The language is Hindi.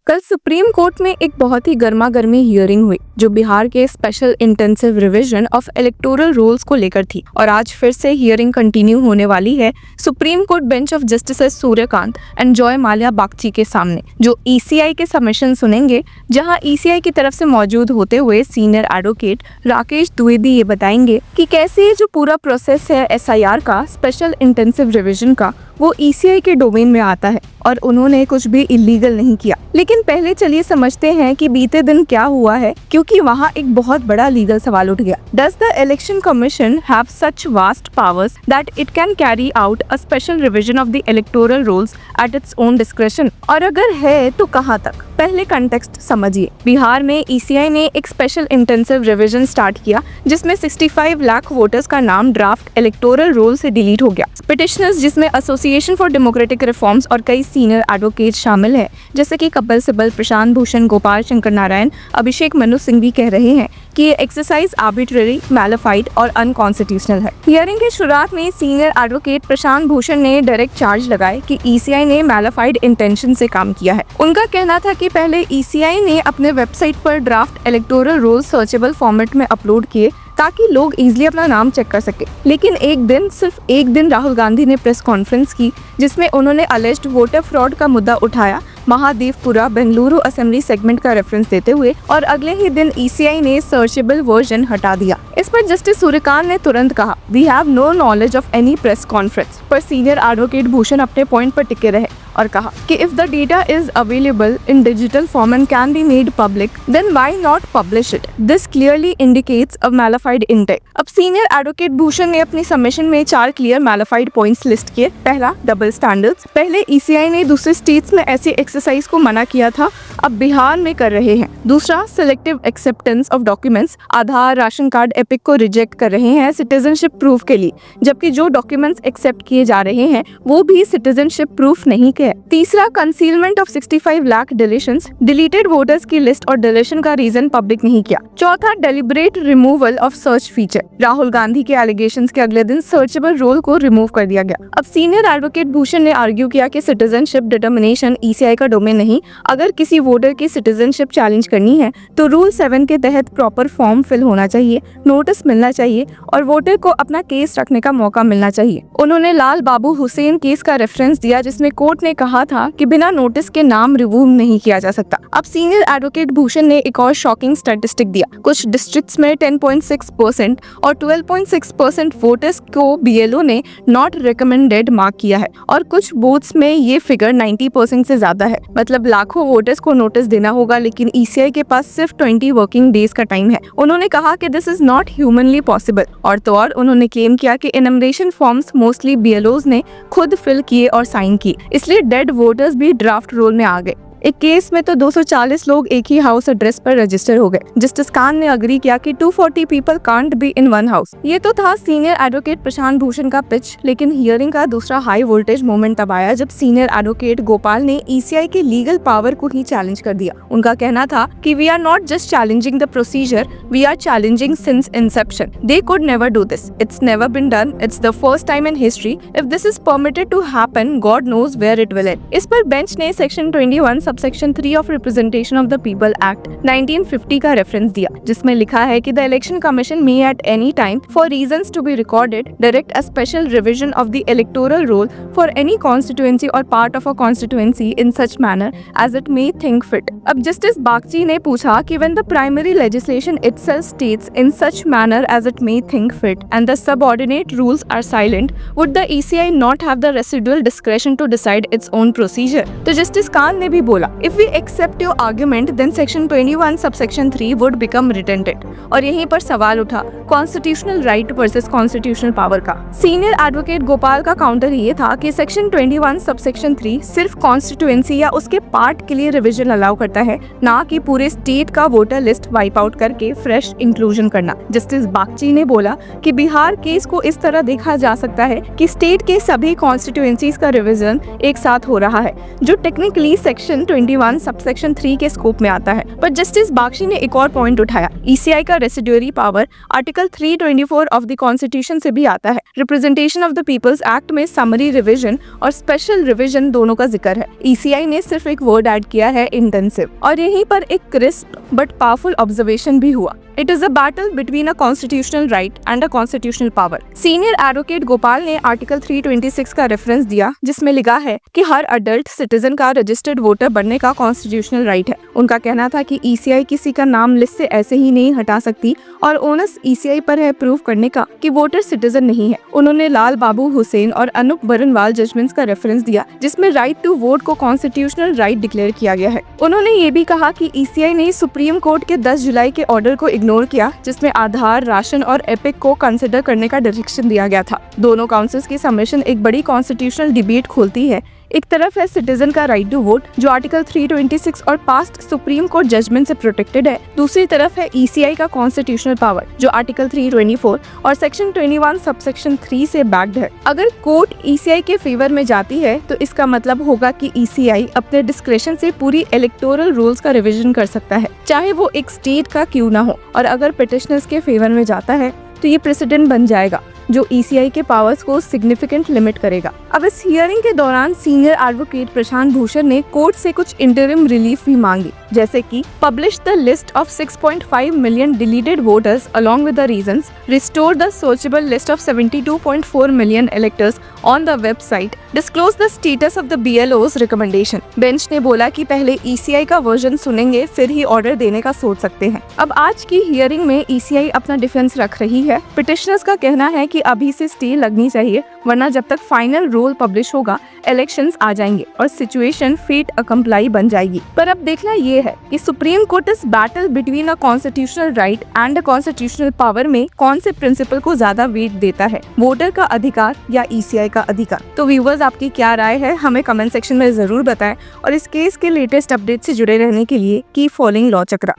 कल सुप्रीम कोर्ट में एक बहुत ही गर्मा गर्मी हियरिंग हुई जो बिहार के special intensive revision of electoral rules को लेकर थी और आज फिर से हियरिंग कंटिन्यू होने वाली है supreme court bench of justice Suryakant and Joy Mallya Bagchi के सामने, जो ईसीआई के सबमिशन सुनेंगे। जहां ईसीआई की तरफ से मौजूद होते हुए सीनियर एडवोकेट राकेश द्विवेदी ये बताएंगे कि कैसे ये जो पूरा प्रोसेस है एसआईआर का, स्पेशल इंटेंसिव रिवीजन का, वो ईसीआई के डोमेन में आता है और उन्होंने कुछ भी इलीगल नहीं किया। लेकिन पहले चलिए समझते हैं कि बीते दिन क्या हुआ है, क्योंकि वहाँ एक बहुत बड़ा लीगल सवाल उठ गया। Does the election commission have such vast powers that it can carry out a special revision of the electoral rules at its own discretion? और अगर है तो कहाँ तक? पहले कंटेक्स्ट समझिए। बिहार में ईसीआई ने एक स्पेशल इंटेंसिव रिवीजन स्टार्ट किया जिसमें 65 लाख वोटर्स का नाम ड्राफ्ट इलेक्टोरल रोल से डिलीट हो गया। पिटिशनर्स जिसमें एसोसिएशन फॉर डेमोक्रेटिक रिफॉर्म्स और कई सीनियर एडवोकेट शामिल हैं, जैसे कि कपिल सिब्बल, प्रशांत भूषण, गोपाल शंकर नारायण, अभिषेक मनु सिंह भी कह रहे हैं कि ये एक्सरसाइज आर्बिट्ररी, मैलिफाइड और अनकॉन्स्टिट्यूशनल है। हियरिंग की शुरुआत में सीनियर एडवोकेट प्रशांत भूषण ने डायरेक्ट चार्ज लगाए कि ईसीआई ने मैलिफाइड इंटेंशन से काम किया है। उनका कहना था कि पहले ईसीआई ने अपने वेबसाइट पर draft electoral roll searchable format में अपलोड किए ताकि लोग इजीली अपना नाम चेक कर सके। लेकिन सिर्फ एक दिन राहुल गांधी ने प्रेस कॉन्फ्रेंस की जिसमें उन्होंने अलेज्ड वोटर फ्रॉड का मुद्दा उठाया, महादेवपुरा बेंगलुरु असेंबली सेगमेंट का रेफरेंस देते हुए, और अगले ही दिन ईसीआई ने सर्चेबल वर्जन हटा दिया। इस पर जस्टिस सूर्यकांत ने तुरंत कहा, we have no knowledge of any press conference. पर सीनियर एडवोकेट भूषण अपने पॉइंट पर टिके रहे और कहा कि if the data is available in digital form and can be made public, then why not publish it? This clearly indicates a malafide intent. अब सीनियर एडवोकेट भूषण ने अपनी सबमिशन में 4 क्लियर मैलिफाइड पॉइंट्स लिस्ट किए। पहला, डबल स्टैंडर्ड्स। पहले ईसीआई ने दूसरे स्टेट्स में ऐसी एक्सरसाइज को मना किया था, अब बिहार में कर रहे हैं। दूसरा, selective acceptance of documents. Aadhaar, ration card, epic को रिजेक्ट कर रहे हैं सिटीजनशिप प्रूफ के लिए, जबकि जो डॉक्यूमेंट्स एक्सेप्ट किए जा रहे हैं वो भी सिटीजनशिप प्रूफ नहीं के। तीसरा, concealment of 65 lakh deletions. Deleted voters की लिस्ट और डिलीशन का रीजन पब्लिक नहीं किया। चौथा, deliberate removal of search feature. Rahul Gandhi के एलिगेशंस के अगले दिन सर्चेबल रोल को रिमूव कर दिया गया। अब सीनियर एडवोकेट भूषण ने आर्ग्यू किया कि सिटीजनशिप डिटर्मिनेशन ईसीआई का डोमेन नहीं। अगर किसी वोटर की सिटीजनशिप चैलेंज करनी है तो रूल 7 के तहत प्रॉपर फॉर्म फिल होना चाहिए, नोटिस मिलना चाहिए और वोटर को अपना केस रखने का मौका मिलना चाहिए। उन्होंने लाल बाबू हुसैन केस का रेफरेंस दिया जिसमें कोर्ट ने कहा था कि बिना नोटिस के नाम रिमूव नहीं किया जा सकता। अब सीनियर एडवोकेट भूषण ने एक और शॉकिंग स्टैटिस्टिक दिया। कुछ डिस्ट्रिक्ट्स में 10.6% और 12.6% वोटर्स को बीएलओ ने नॉट रिकमेंडेड मार्क किया है और कुछ बूथ्स में ये फिगर 90% से ज्यादा है। मतलब लाखों वोटर्स को नोटिस देना होगा, लेकिन ईसीआई के पास सिर्फ 20 वर्किंग डेज का टाइम है। उन्होंने कहा कि this is not humanly possible. और तो और उन्होंने क्लेम किया कि एनमरेशन फॉर्म्स मोस्टली बीएलओज ने खुद फिल किए और साइन किए, इसलिए डेड वोटर्स भी ड्राफ्ट रोल में आ गए। एक केस में तो 240 लोग एक ही हाउस एड्रेस पर रजिस्टर हो गए। जस्टिस खान ने अग्री किया कि 240 people can't be in one house. ये तो था सीनियर एडवोकेट प्रशांत भूषण का पिच, लेकिन हियरिंग का दूसरा हाई वोल्टेज मोमेंट तब आया जब सीनियर एडवोकेट गोपाल ने ईसीआई के लीगल पावर को ही चैलेंज कर दिया। उनका कहना था कि we are not just challenging the procedure, we are challenging since inception. They could never do this, it's never been done, it's the first time in history. If this is permitted to happen, God knows where it will end. इस पर बेंच ने section 21 subsection 3 of representation of the people act 1950 का रेफरेंस दिया, जिसमें लिखा है कि the election commission may at any time for reasons to be recorded direct a special revision of the electoral roll for any constituency or part of a constituency in such manner as it may think fit. अब जस्टिस बागची ने पूछा कि when the primary legislation itself states in such manner as it may think fit and the subordinate rules are silent, would the ECI not have the residual discretion to decide its own procedure? तो जस्टिस खान ने भी बोला, if we accept your argument, then section 21 subsection 3 would become redundant। और यहीं पर सवाल उठा constitutional right versus constitutional power का। सीनियर एडवोकेट गोपाल का काउंटर ये था कि सेक्शन 21 सबसेक्शन 3 सिर्फ कॉन्स्टिट्यूएंसी या उसके पार्ट के लिए रिवीजन अलाउ करता है, ना कि पूरे स्टेट का वोटर लिस्ट वाइप आउट करके फ्रेश इंक्लूजन करना। जस्टिस बागची ने बोला कि बिहार केस को इस तरह देखा जा सकता है कि स्टेट के सभी कॉन्स्टिट्यूएंसीज का रिवीजन एक साथ हो रहा है, जो टेक्निकली सेक्शन 21 सबसेक्शन 3 के स्कोप में आता है। पर जस्टिस बागची ने एक और पॉइंट उठाया, ईसीआई का residuary power article 324 of the constitution से भी आता है। Representation of the people's act में समरी रिवीजन और स्पेशल रिवीजन दोनों का जिक्र है। ईसीआई ने सिर्फ एक वर्ड ऐड किया है, इंटेंसिव, और यहीं पर एक क्रिस्प बट पावरफुल ऑब्जर्वेशन भी हुआ। It is a battle between a constitutional right and a constitutional power. Senior advocate Gopal ने आर्टिकल 326 का रेफरेंस दिया, जिसमें लिखा है कि हर अडल्ट सिटीजन का रजिस्टर्ड वोटर बनने का कॉन्स्टिट्यूशनल राइट है। उनका कहना था कि ईसीआई किसी का नाम लिस्ट से ऐसे ही नहीं हटा सकती और ओनस ईसीआई पर है प्रूव करने का कि वोटर सिटीजन नहीं है। उन्होंने लाल बाबू हुसैन और अनूप बरनवाल जजमेंट्स का रेफरेंस दिया, जिसमें राइट टू वोट को कॉन्स्टिट्यूशनल राइट डिक्लेयर किया गया है। उन्होंने ये भी कहा कि ईसीआई ने सुप्रीम कोर्ट के 10 जुलाई के ऑर्डर को इग्नोर किया, जिसमें आधार, राशन और एपिक को कंसिडर करने का डायरेक्शन दिया गया था। दोनों काउंसिल्स की सबमिशन एक बड़ी कॉन्स्टिट्यूशनल डिबेट खोलती है। एक तरफ है सिटीजन का राइट टू वोट, जो आर्टिकल 326 और पास्ट सुप्रीम कोर्ट जजमेंट से प्रोटेक्टेड है। दूसरी तरफ है ईसीआई का कॉन्स्टिट्यूशनल पावर, जो आर्टिकल 324 और सेक्शन 21 सबसेक्शन 3 से बैक्ड है। अगर कोर्ट ईसीआई के फेवर में जाती है तो इसका मतलब होगा कि ईसीआई अपने डिस्क्रेशन से पूरी इलेक्टोरल रूल्स का रिवीजन कर सकता है, चाहे वो एक स्टेट का क्यों ना हो। और अगर पिटिशनर्स के फेवर में जाता है तो ये प्रेसिडेंट बन जाएगा, जो ईसीआई के पावर्स को सिग्निफिकेंट लिमिट करेगा। अब इस हियरिंग के दौरान सीनियर एडवोकेट प्रशांत भूषण ने कोर्ट से कुछ इंटरिम रिलीफ भी मांगी, जैसे कि publish the list of 6.5 million deleted voters along with the reasons, restore the searchable list of 72.4 million electors on the website, disclose the status of the BLO's recommendation. Bench ने बोला कि पहले ईसीआई का वर्जन सुनेंगे, फिर ही ऑर्डर देने का सोच सकते हैं। अब आज की हियरिंग में ईसीआई अपना डिफेंस रख रही है। पिटिशनर्स का कहना है कि अभी से स्टे लगनी चाहिए, वरना जब तक फाइनल रूल पब्लिश होगा इलेक्शंस आ जाएंगे और सिचुएशन फेट अकम्प्लाई बन जाएगी। पर अब देखना ये है कि सुप्रीम कोर्ट इस battle between a constitutional right and a constitutional power में कौन से प्रिंसिपल को ज्यादा वेट देता है, वोटर का अधिकार या ईसीआई का अधिकार। तो व्यूअर्स, आपकी क्या राय है, हमें कमेंट सेक्शन में जरूर बताएं और इस केस के लेटेस्ट अपडेट से जुड़े रहने के लिए कीप फॉलोइंग लॉ चक्रा।